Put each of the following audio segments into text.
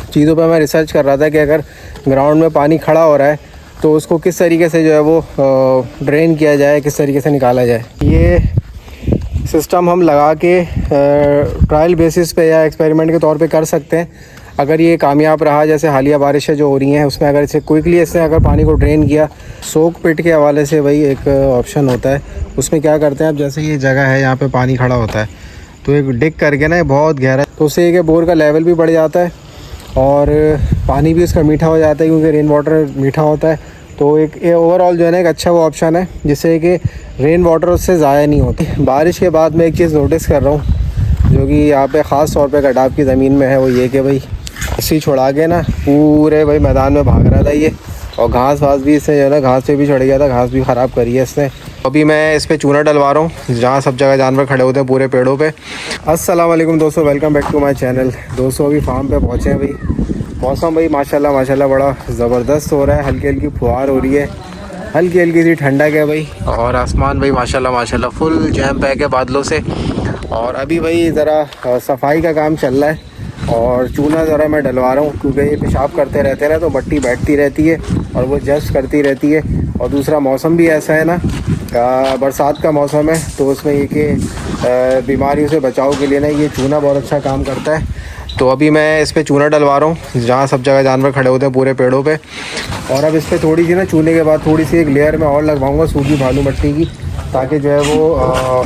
चीज़ों पे मैं रिसर्च कर रहा था कि अगर ग्राउंड में पानी खड़ा हो रहा है तो उसको किस तरीके से जो है वो ड्रेन किया जाए, किस तरीके से निकाला जाए। ये सिस्टम हम लगा के ट्रायल बेसिस पे या एक्सपेरिमेंट के तौर पे कर सकते हैं। अगर ये कामयाब रहा, जैसे हालिया बारिशें जो हो रही हैं उसमें अगर इसे क्विकली इसने अगर पानी को ड्रेन किया, सोक पिट के हवाले से वही एक ऑप्शन होता है। उसमें क्या करते हैं, अब जैसे ये जगह है यहाँ पे पानी खड़ा होता है तो एक डिग करके ना बहुत गहरा, तो उससे एक बोर का लेवल भी बढ़ जाता है और पानी भी उसका मीठा हो जाता है क्योंकि रेन वाटर मीठा होता है। तो एक ओवरऑल जो है ना एक अच्छा वो ऑप्शन है जिससे कि रेन वाटर उससे ज़ाया नहीं होती। बारिश के बाद मैं एक चीज़ नोटिस कर रहा हूँ जो कि यहाँ पे ख़ास तौर पे गडाब की ज़मीन में है, वो ये कि भाई रस्सी छुड़ा के ना पूरे भाई मैदान में भाग रहा था ये, और घास वास भी इससे जो है ना घास पे भी चढ़ गया था, घास भी ख़राब करी है इसने। अभी मैं इस पर चूना डलवा रहा हूँ जहाँ सब जगह जानवर खड़े होते हैं पूरे पेड़ों पे। अस्सलाम वालेकुम दोस्तों, welcome back to my channel. दोस्तों अभी फार्म पे पहुँचे हैं भाई। मौसम भाई माशाल्लाह बड़ा ज़बरदस्त हो रहा है, हल्की हल्की फुहार हो रही है, हल्की हल्की सी ठंडक है भाई, और आसमान भाई माशाल्लाह फुल जैम पैक है बादलों से। और अभी भाई ज़रा सफाई का काम चल रहा है और चूना ज़रा मैं डलवा रहा हूँ क्योंकि ये पेशाब करते रहते हैं ना तो मट्टी बैठती रहती है और वो जस्ट करती रहती है। और दूसरा मौसम भी ऐसा है ना, बरसात का मौसम है, तो उसमें ये कि बीमारियों से बचाव के लिए ना ये चूना बहुत अच्छा काम करता है। तो अभी मैं इस पर चूना डलवा रहा हूँ जहाँ सब जगह जानवर खड़े होते हैं पूरे पेड़ों पे। और अब इस पर थोड़ी सी ना चूने के बाद थोड़ी सी एक लेयर में और लगवाऊँगा सूखी भालू मट्टी की, ताकि जो है वो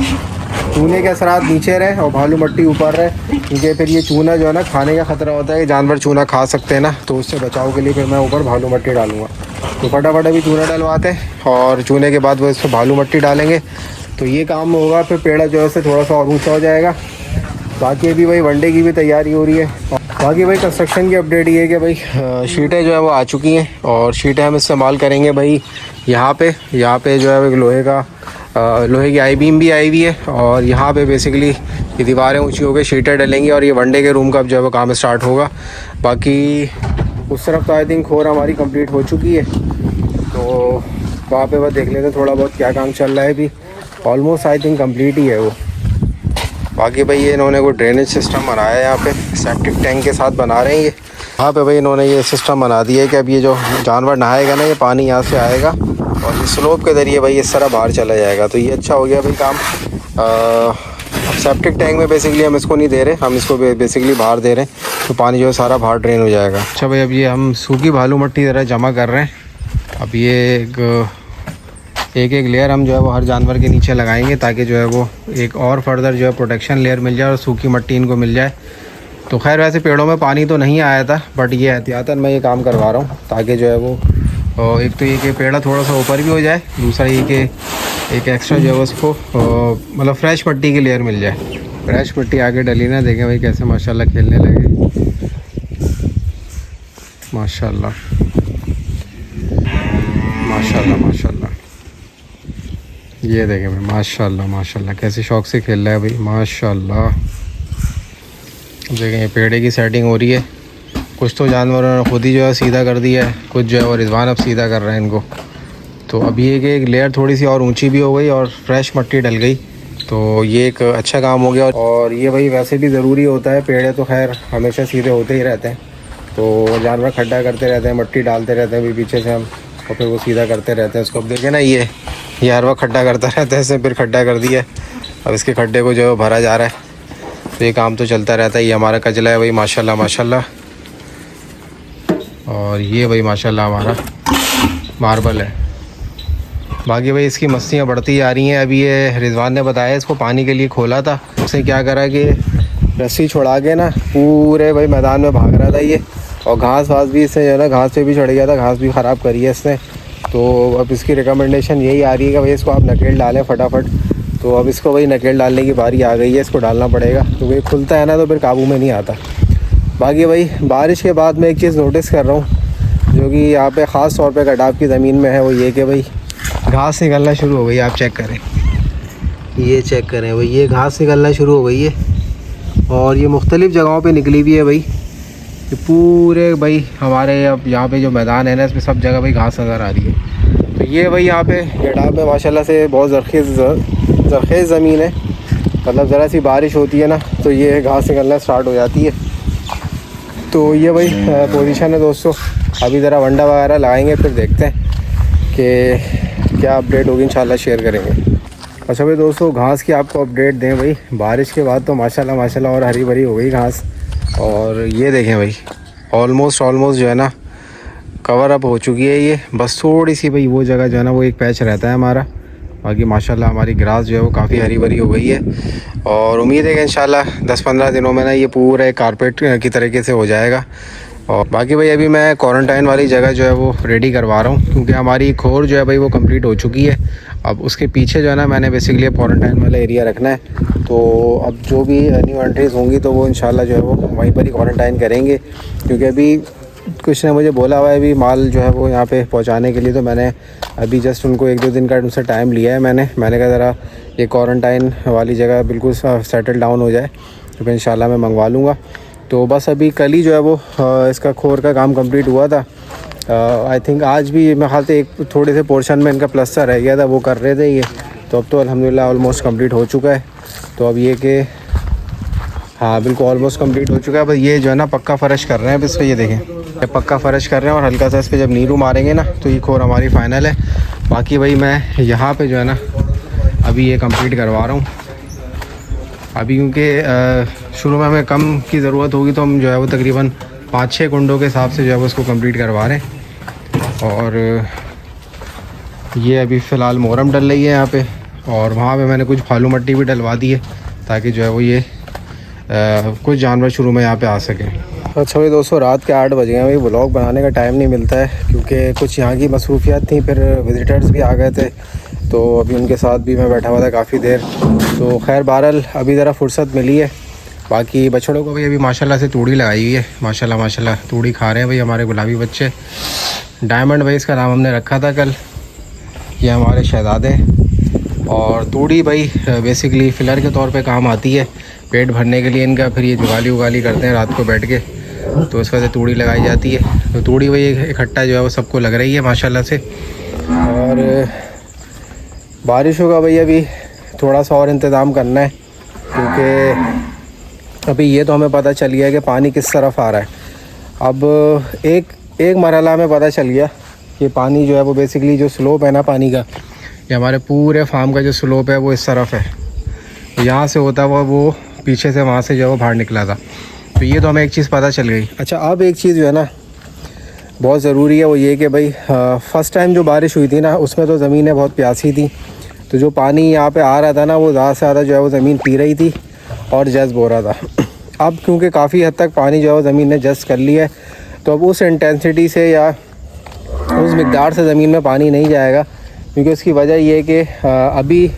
चूने के असरात नीचे रहे और भालू मट्टी ऊपर रहे, क्योंकि फिर ये चूना जो है ना खाने का ख़तरा होता है कि जानवर चूना खा सकते हैं ना, तो उससे बचाव के लिए फिर मैं ऊपर भालू मट्टी डालूँगा। तो फटाफट अभी चूना डलवाते हैं और चूने के बाद वो इस पर भालू मट्टी डालेंगे तो ये काम होगा। फिर पेड़ा जो है से थोड़ा सा और ऊँचा हो जाएगा। बाकी अभी भाई वनडे की भी तैयारी हो रही है। बाकी भाई कंस्ट्रक्शन की अपडेट ये है कि भाई शीटें जो है वो आ चुकी हैं और शीटें हम इस्तेमाल करेंगे भाई यहाँ पे जो है लोहे की आई बीम भी आई हुई है और यहाँ पे बेसिकली ये दीवारें ऊंची हो गई, शीटें डलेंगी और ये वनडे के रूम का जो है वो काम स्टार्ट होगा। बाकी उस तरफ तो आई थिंक खोर हमारी कंप्लीट हो चुकी है, तो वहाँ पे बस देख लेते हैं थोड़ा बहुत क्या काम चल रहा है। अभी ऑलमोस्ट आई थिंक कंप्लीट ही है वो। बाकी भाई ये इन्होंने कोई ड्रेनेज सिस्टम बनाया है यहाँ पे, सेप्टिक टैंक के साथ बना रहे हैं ये। यहाँ पे भाई इन्होंने ये सिस्टम बना दिया है कि अब ये जो जानवर नहाएगा ना, ये पानी यहाँ से आएगा और ये स्लोप के ज़रिए भाई इस तरह बाहर चला जाएगा। तो ये अच्छा हो गया भाई काम। अब सेप्टिक टैंक में बेसिकली हम इसको नहीं दे रहे, हम इसको बेसिकली बाहर दे रहे हैं, तो पानी जो है सारा बाहर ड्रेन हो जाएगा। अच्छा भाई अब ये हम सूखी भालू मट्टी ज़रा जमा कर रहे हैं। अब ये एक लेयर हम जो है वो हर जानवर के नीचे लगाएंगे ताकि जो है वो एक और फर्दर जो है प्रोटेक्शन लेयर मिल जाए और सूखी मट्टी इनको मिल जाए। तो खैर वैसे पेड़ों में पानी तो नहीं आया था, बट ये एहतियातन मैं ये काम करवा रहा हूँ ताकि जो है वो एक तो ये कि पेड़ा थोड़ा सा ऊपर भी हो जाए, दूसरा ये कि एक एक्स्ट्रा जो है उसको मतलब फ्रेश मट्टी की लेयर मिल जाए। फ्रेश मट्टी आगे डली ना, देखें भाई कैसे माशाल्लाह खेलने लगे, माशाल्लाह माशाल्लाह। ये देखें भाई माशाल्लाह कैसे शौक से खेल रहा है भाई माशाल्लाह। देखें ये पेड़े की सेटिंग हो रही है, कुछ तो जानवरों ने खुद ही जो है सीधा कर दिया है, कुछ जो है वो रिजवान अब सीधा कर रहे हैं इनको। तो अभी एक लेयर थोड़ी सी और ऊंची भी हो गई और फ्रेश मट्टी डल गई, तो ये एक अच्छा काम हो गया। और ये भाई वैसे भी ज़रूरी होता है, पेड़े तो खैर हमेशा सीधे होते ही रहते हैं, तो जानवर खड्डा करते रहते हैं, मट्टी डालते रहते हैं भी पीछे से हम, और फिर वो सीधा करते रहते हैं उसको। अब देखें ना ये हर वक्त खड्डा करता रहता है, इसने फिर खड्डा कर दिया है, अब इसके खड्डे को जो है भरा जा रहा है, तो ये काम तो चलता रहता है। ये हमारा कजला है भाई माशाल्लाह। और ये भाई माशाल्लाह हमारा मार्बल है। बाकी भाई इसकी मस्तियाँ बढ़ती जा रही हैं। अभी ये रिजवान ने बताया इसको पानी के लिए खोला था, उसने क्या करा कि रस्सी छुड़ा के ना पूरे भाई मैदान में भाग रहा था ये, और घास वास भी इससे जो है ना घास पे भी चढ़ गया था, घास भी ख़राब करी है इसने। तो अब इसकी रिकमेंडेशन यही आ रही है कि भाई इसको आप नकेल डालें फटाफट। तो अब इसको भाई नकेल डालने की बारी आ गई है, इसको डालना पड़ेगा क्योंकि खुलता है ना तो फिर काबू में नहीं आता। बाकी भाई बारिश के बाद मैं एक चीज़ नोटिस कर रहा हूँ जो कि यहाँ पे ख़ास तौर पे गडाब की ज़मीन में है, वो ये कि भाई घास निकलना शुरू हो गई। आप चेक करें, ये चेक करें भाई, ये घास निकलना शुरू हो गई है और ये मुख्तलिफ़ जगहों पे निकली भी है भाई। ये पूरे भाई हमारे अब यहाँ पे जो मैदान है ना, इसमें सब जगह भाई घास नज़र आ रही है। तो ये भाई यहाँ पे गडाब में माशाल्लाह से बहुत ज़रख़ेज़ ज़मीन है, मतलब ज़रा सी बारिश होती है ना तो ये घास निकलना स्टार्ट हो जाती है। तो ये भाई पोजीशन है दोस्तों। अभी ज़रा वंडा वगैरह लगाएंगे, फिर देखते हैं कि क्या अपडेट होगी, इंशाल्लाह शेयर करेंगे। अच्छा भाई दोस्तों, घास की आपको अपडेट दें भाई, बारिश के बाद तो माशाल्लाह और हरी भरी हो गई घास। और ये देखें भाई, ऑलमोस्ट जो है ना कवर अप हो चुकी है ये। बस थोड़ी सी भाई वो जगह जो है ना वो एक पैच रहता है हमारा, बाकी माशाल्लाह हमारी ग्रास जो है वो काफ़ी हरी भरी हो गई है। और उम्मीद है कि इंशाल्लाह 10-15 दिनों में ना ये पूरा एक कारपेट की तरीके से हो जाएगा। और बाकी भाई अभी मैं क्वारंटाइन वाली जगह जो है वो रेडी करवा रहा हूँ, क्योंकि हमारी खोर जो है भाई वो कंप्लीट हो चुकी है। अब उसके पीछे जो है ना मैंने बेसिकली क्वारंटाइन वाला एरिया रखना है। तो अब जो भी न्यू एंट्रीज़ होंगी तो वो इंशाल्लाह जो है वो वहीं पर ही क्वारंटाइन करेंगे, क्योंकि अभी कुछ ने मुझे बोला हुआ है अभी माल जो है वो यहाँ पे पहुँचाने के लिए। तो मैंने अभी जस्ट उनको 1-2 दिन का उनसे टाइम लिया है। मैंने कहा ज़रा ये क्वारंटाइन वाली जगह बिल्कुल सेटल डाउन हो जाए तो फिर इंशाल्लाह मैं मंगवा लूँगा। तो बस अभी कल ही जो है वो इसका खोर का काम कंप्लीट हुआ था। आई थिंक आज भी मेरे ख्याल से एक थोड़े से पोर्शन में इनका प्लस्तर रह गया था, वो कर रहे थे ये। तो अब तो अल्हम्दुलिल्लाह ऑलमोस्ट कंप्लीट हो चुका है। तो अब ये कि हाँ बिल्कुल ऑलमोस्ट कंप्लीट हो चुका है। बस ये जो है ना पक्का फ़र्श कर रहे हैं अब इस पर, ये देखें ये पक्का फ़र्श कर रहे हैं। और हल्का सा इस पर जब नीरू मारेंगे ना तो ये खोर हमारी फ़ाइनल है। बाकी भाई मैं यहाँ पे जो है ना अभी ये कंप्लीट करवा रहा हूँ अभी, क्योंकि शुरू में हमें कम की ज़रूरत होगी तो हम जो है वो तकरीबन 5-6 कुंडों के हिसाब से जो है वो उसको कंप्लीट करवा रहे हैं। और ये अभी फ़िलहाल मोरम डल रही है यहाँ पे, और वहाँ पे मैंने कुछ फालू मट्टी भी डलवा दी है ताकि जो है वो ये कुछ जानवर शुरू में यहाँ पे आ सकें। अच्छा भाई दोस्तों, रात के 8 बज गए हैं भाई। व्लॉग बनाने का टाइम नहीं मिलता है क्योंकि कुछ यहाँ की मसरूफियात थी, फिर विज़िटर्स भी आ गए थे तो अभी उनके साथ भी मैं बैठा हुआ था काफ़ी देर। तो खैर बहरहाल अभी ज़रा फुर्सत मिली है। बाकी बछड़ों को भाई अभी माशाल्लाह से तूड़ी लगाई हुई है, माशाल्लाह तूड़ी खा रहे हैं भाई हमारे गुलाबी बच्चे। डायमंड भाई इसका नाम हमने रखा था कल, ये हमारे शहज़ादे। और तूड़ी भाई बेसिकली फिलर के तौर पे काम आती है, पेट भरने के लिए इनका। फिर ये जुगाली उगाली करते हैं रात को बैठ के, तो इस वजह से तूड़ी लगाई जाती है। तो तूड़ी भाई इकट्ठा जो है वो सबको लग रही है माशाल्लाह से। और बारिशों का भाई अभी थोड़ा सा और इंतज़ाम करना है, क्योंकि अभी ये तो हमें पता चल गया कि पानी किस तरफ आ रहा है। अब एक मरहला में पता चल गया कि पानी जो है वो बेसिकली जो स्लोप है ना पानी का, ये हमारे पूरे फार्म का जो स्लोप है वो इस तरफ है। यहाँ से होता हुआ वो पीछे से वहाँ से जो है वो बाहर निकला था। तो ये तो हमें एक चीज़ पता चल गई। अच्छा, अब एक चीज़ जो है ना बहुत ज़रूरी है, वो ये कि भाई फ़र्स्ट टाइम जो बारिश हुई थी ना उसमें तो ज़मीनें बहुत प्यासी थी। तो जो पानी यहाँ पे आ रहा था ना वो ज़्यादा से ज़्यादा जो है वो ज़मीन पी रही थी और जज़्ब हो रहा था। अब क्योंकि काफ़ी हद तक पानी जो है वो ज़मीन ने जज़्ब कर लिया है, तो अब उस इंटेंसिटी से या उस मिक़दार से ज़मीन में पानी नहीं जाएगा। क्योंकि उसकी वजह ये है कि अभी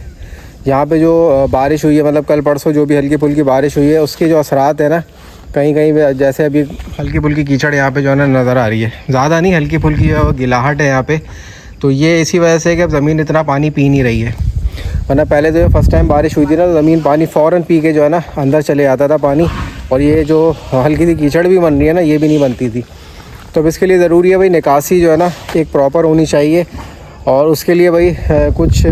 यहाँ पे जो बारिश हुई है, मतलब कल परसों जो भी हल्की फुल्की बारिश हुई है, उसके जो असरात है ना कहीं कहीं जैसे अभी हल्की फुल्की कीचड़ यहाँ पे जो है ना नज़र आ रही है, ज़्यादा नहीं हल्की फुल्की जो गिलाहट है यहाँ पे। तो ये इसी वजह से कि अब ज़मीन इतना पानी पी नहीं रही है, वरना पहले जो फर्स्ट टाइम बारिश हुई थी ना तो ज़मीन पानी फ़ौरन पी के जो है ना अंदर चले आता था पानी। और ये जो हल्की सी कीचड़ भी बन रही है ना ये भी नहीं बनती थी। तो अब इसके लिए ज़रूरी है भाई निकासी जो है ना एक प्रॉपर होनी चाहिए। और उसके लिए भाई कुछ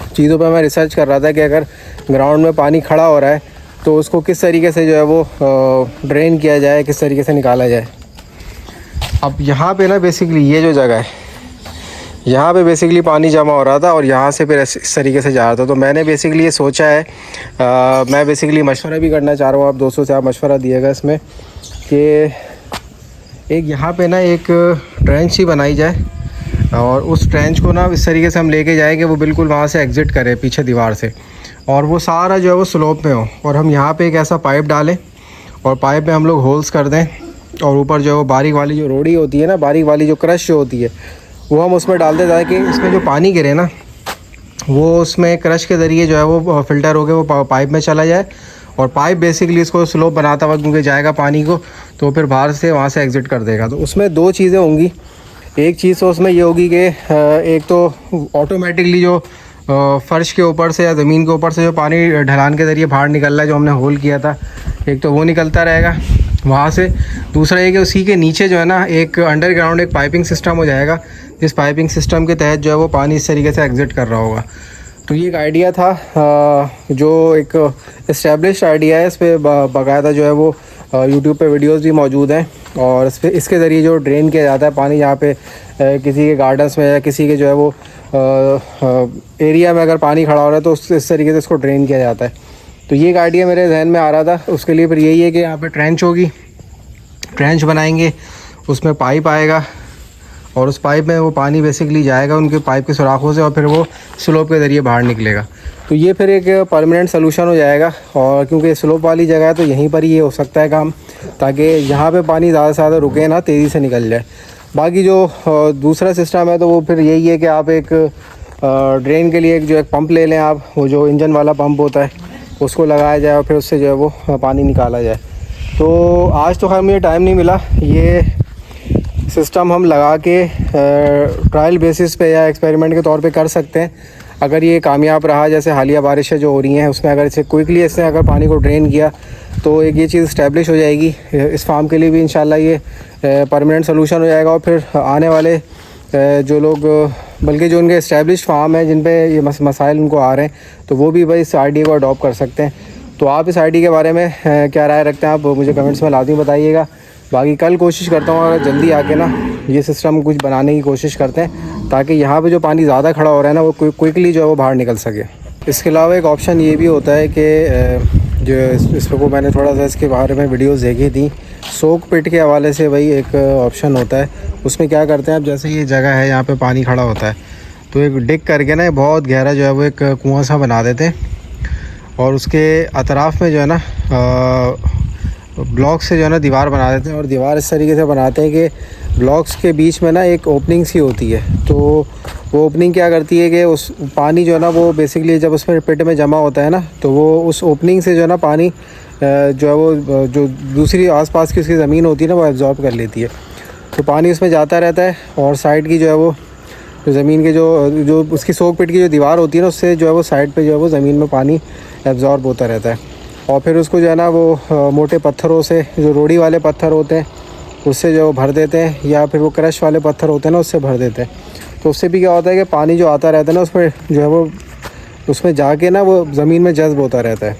चीज़ों पे मैं रिसर्च कर रहा था कि अगर ग्राउंड में पानी खड़ा हो रहा है तो उसको किस तरीके से जो है वो ड्रेन किया जाए, किस तरीके से निकाला जाए। अब यहाँ पे ना बेसिकली ये जो जगह है यहाँ पे बेसिकली पानी जमा हो रहा था और यहाँ से फिर इस तरीके से जा रहा था। तो मैंने बेसिकली ये सोचा है, मैं बेसिकली मशवरा भी करना चाह रहा हूँ आप दोस्तों से, आप मशवरा दिएगा इसमें कि एक यहाँ पे ना एक ट्रेंच ही बनाई जाए और उस ट्रेंच को ना इस तरीके से हम लेके जाए कि वो बिल्कुल वहाँ से एग्ज़िट करे पीछे दीवार से, और वो सारा जो है वो स्लोप में हो। और हम यहाँ पे एक ऐसा पाइप डालें और पाइप में हम लोग होल्स कर दें, और ऊपर जो है वो बारीक वाली जो रोड़ी होती है ना, बारीक वाली जो क्रश जो होती है वो हम उसमें डाल दें, ताकि इसमें जो पानी गिरे ना वो उसमें क्रश के ज़रिए जो है वो फ़िल्टर होकर वो पाइप में चला जाए। और पाइप बेसिकली इसको स्लोप बनाता हुआ क्योंकि जाएगा पानी को तो फिर बाहर से वहाँ से एग्ज़िट कर देगा। तो उसमें दो चीज़ें होंगी। एक चीज़ तो उसमें ये होगी कि एक तो ऑटोमेटिकली जो फ़र्श के ऊपर से या ज़मीन के ऊपर से जो पानी ढलान के ज़रिए बाहर निकल रहा है जो हमने होल किया था, एक तो वो निकलता रहेगा वहाँ से। दूसरा ये कि उसी के नीचे जो है ना एक अंडरग्राउंड एक पाइपिंग सिस्टम हो जाएगा, जिस पाइपिंग सिस्टम के तहत जो है वो पानी इस तरीके से एग्ज़िट कर रहा होगा। तो ये एक आइडिया था जो एक इस्टेब्लिश्ड आइडिया है, इस पर बाकायदा जो है वो यूट्यूब पे वीडियोस भी मौजूद हैं और इसके ज़रिए जो ड्रेन किया जाता है पानी, यहाँ पे किसी के गार्डन्स में या किसी के जो है वो एरिया में अगर पानी खड़ा हो रहा है तो इस तरीके से इसको ड्रेन किया जाता है। तो ये एक आइडिया मेरे जहन में आ रहा था। उसके लिए फिर यही है कि यहाँ पे ट्रेंच होगी, ट्रेंच बनाएंगे, उसमें पाइप आएगा और उस पाइप में वो पानी बेसिकली जाएगा उनके पाइप के सुराखों से और फिर वो स्लोप के ज़रिए बाहर निकलेगा। तो ये फिर एक परमानेंट सोल्यूशन हो जाएगा। और क्योंकि स्लोप वाली जगह है तो यहीं पर ही ये हो सकता है काम, ताकि यहाँ पे पानी ज़्यादा से ज़्यादा रुके ना, तेज़ी से निकल जाए। बाकी जो दूसरा सिस्टम है तो वो फिर यही है कि आप एक ड्रेन के लिए एक पंप ले लें आप, वो जो इंजन वाला पंप होता है उसको लगाया जाए और फिर उससे जो है वो पानी निकाला जाए। तो आज तो खैर मुझे टाइम नहीं मिला, ये सिस्टम हम लगा के ट्रायल बेसिस पे या एक्सपेरिमेंट के तौर पे कर सकते हैं। अगर ये कामयाब रहा, जैसे हालिया बारिशें जो हो रही हैं उसमें अगर इसे क्विकली इसने अगर पानी को ड्रेन किया तो एक ये चीज़ इस्टेब्लिश हो जाएगी। इस फार्म के लिए भी इंशाल्लाह ये परमानेंट सोल्यूशन हो जाएगा। और फिर आने वाले जो लोग, बल्कि जो उनके इस्टेब्लिश फार्म है जिन पे ये मसाइल उनको आ रहे हैं, तो वो भी भाई इस आइडिया को अडॉप्ट कर सकते हैं। तो आप इस आइडिया के बारे में क्या राय रखते हैं, आप मुझे कमेंट्स में लाजमी बताइएगा। बाकी कल कोशिश करता हूँ अगर जल्दी आके ना ये सिस्टम कुछ बनाने की कोशिश करते हैं, ताकि यहाँ पे जो पानी ज़्यादा खड़ा हो रहा है ना वो क्विकली जो है वो बाहर निकल सके। इसके अलावा एक ऑप्शन ये भी होता है कि जो इस पर को मैंने थोड़ा सा इसके बारे में वीडियोस देखी थी, सोक पिट के हवाले से भाई एक ऑप्शन होता है। उसमें क्या करते हैं आप, जैसे ये जगह है यहाँ पे पानी खड़ा होता है तो एक डिग करके ना बहुत गहरा जो है वो एक कुआं सा बना देते हैं और उसके अतराफ़ में जो है ना ब्लॉक से जो है ना दीवार बना देते हैं। और दीवार इस तरीके से बनाते हैं कि ब्लॉक्स के बीच में ना एक ओपनिंग सी होती है। तो वो ओपनिंग क्या करती है कि उस पानी जो है ना वो बेसिकली जब उसमें पिट में जमा होता है ना तो वो उस ओपनिंग से जो है ना पानी जो है वो जो दूसरी आसपास की उसकी ज़मीन होती है ना वो एब्जॉर्ब कर लेती है। तो पानी उसमें जाता रहता है और साइड की जो है वो जो ज़मीन के जो उसकी सोक पिट की जो दीवार होती है ना उससे जो है वो साइड पे जो है वो ज़मीन में पानी एब्जॉर्ब होता रहता है। और फिर उसको जो है ना वो मोटे पत्थरों से, जो रोड़ी वाले पत्थर होते हैं उससे जो भर देते हैं, या फिर वो क्रश वाले पत्थर होते हैं ना उससे भर देते हैं। तो उससे भी क्या होता है कि पानी जो आता रहता है ना उसमें जो है वो उसमें जाके ना वो ज़मीन में जज्ब होता रहता है।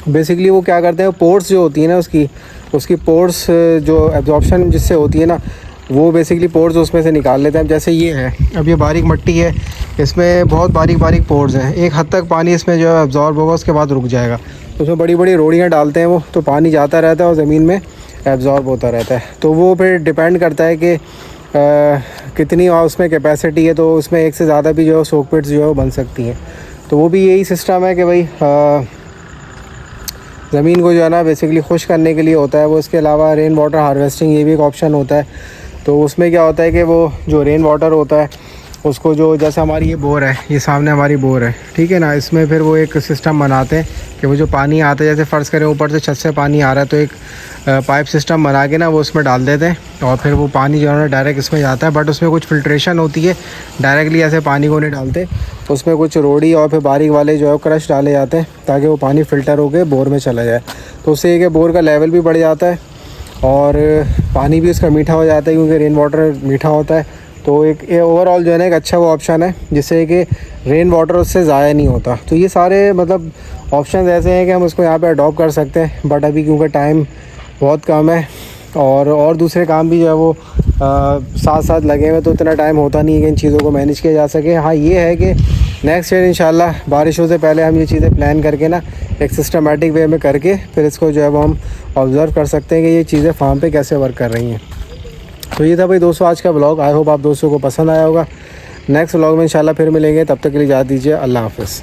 बेसिकली वो क्या करते हैं, पोर्स जो होती है ना उसकी पोर्स जो एब्जॉर्प्शन जिससे होती है ना वो बेसिकली पोर्स उसमें से निकाल लेते हैं। जैसे ये है, अब ये बारीक मिट्टी है, इसमें बहुत बारीक बारीक पोर्स हैं, एक हद तक पानी इसमें जो है एब्जॉर्ब होगा, उसके बाद रुक जाएगा। तो उसमें बड़ी बड़ी रोड़ियाँ डालते हैं वो, तो पानी जाता रहता है और ज़मीन में एब्जॉर्ब होता रहता है। तो वो फिर डिपेंड करता है कि कितनी उसमें कैपेसिटी है, तो उसमें एक से ज़्यादा भी जो है सोक पिट्स जो है वो बन सकती हैं। तो वो भी यही सिस्टम है कि भाई ज़मीन को जो है ना बेसिकली खुश करने के लिए होता है वो। इसके अलावा रेन वाटर हार्वेस्टिंग ये भी एक ऑप्शन होता है। तो उसमें क्या होता है कि वो जो रेन वाटर होता है उसको जो, जैसे हमारी ये बोर है, ये सामने हमारी बोर है, ठीक है ना, इसमें फिर वो एक सिस्टम बनाते हैं कि वो जो पानी आता है, जैसे फ़र्ज़ करें ऊपर से छत से पानी आ रहा है तो एक पाइप सिस्टम बना के ना वो उसमें डाल देते हैं और फिर वो पानी जो है ना डायरेक्ट इसमें जाता है। बट उसमें कुछ फ़िल्ट्रेशन होती है, डायरेक्टली ऐसे पानी को नहीं डालते, उसमें कुछ रोड़ी और फिर बारीक वाले जो है क्रश डाले जाते हैं ताकि वो पानी फ़िल्टर होकर बोर में चला जाए। तो उससे एक बोर का लेवल भी बढ़ जाता है और पानी भी उसका मीठा हो जाता है, क्योंकि रेन वाटर मीठा होता है। तो एक ओवरऑल जो है ना एक अच्छा वो ऑप्शन है जिससे कि रेन वाटर उससे ज़ाया नहीं होता। तो ये सारे मतलब ऑप्शन ऐसे हैं कि हम उसको यहाँ पे अडॉप्ट कर सकते हैं। बट अभी क्योंकि टाइम बहुत कम है और दूसरे काम भी जो है वो साथ साथ लगे हुए, तो इतना टाइम होता नहीं है कि इन चीज़ों को मैनेज किया जा सके। हाँ ये है कि नेक्स्ट ईयर इंशाल्लाह बारिशों से पहले हम ये चीज़ें प्लान करके ना एक सिस्टमेटिक वे में करके फिर इसको जो है वो हम ऑब्ज़र्व कर सकते हैं कि ये चीज़ें फार्म पे कैसे वर्क कर रही हैं। तो ये था भाई दोस्तों आज का व्लॉग। आई होप आप दोस्तों को पसंद आया होगा। नेक्स्ट व्लॉग में इंशाल्लाह फिर मिलेंगे, तब तक के लिए इजाज़त दीजिए। अल्लाह हाफ़िज़।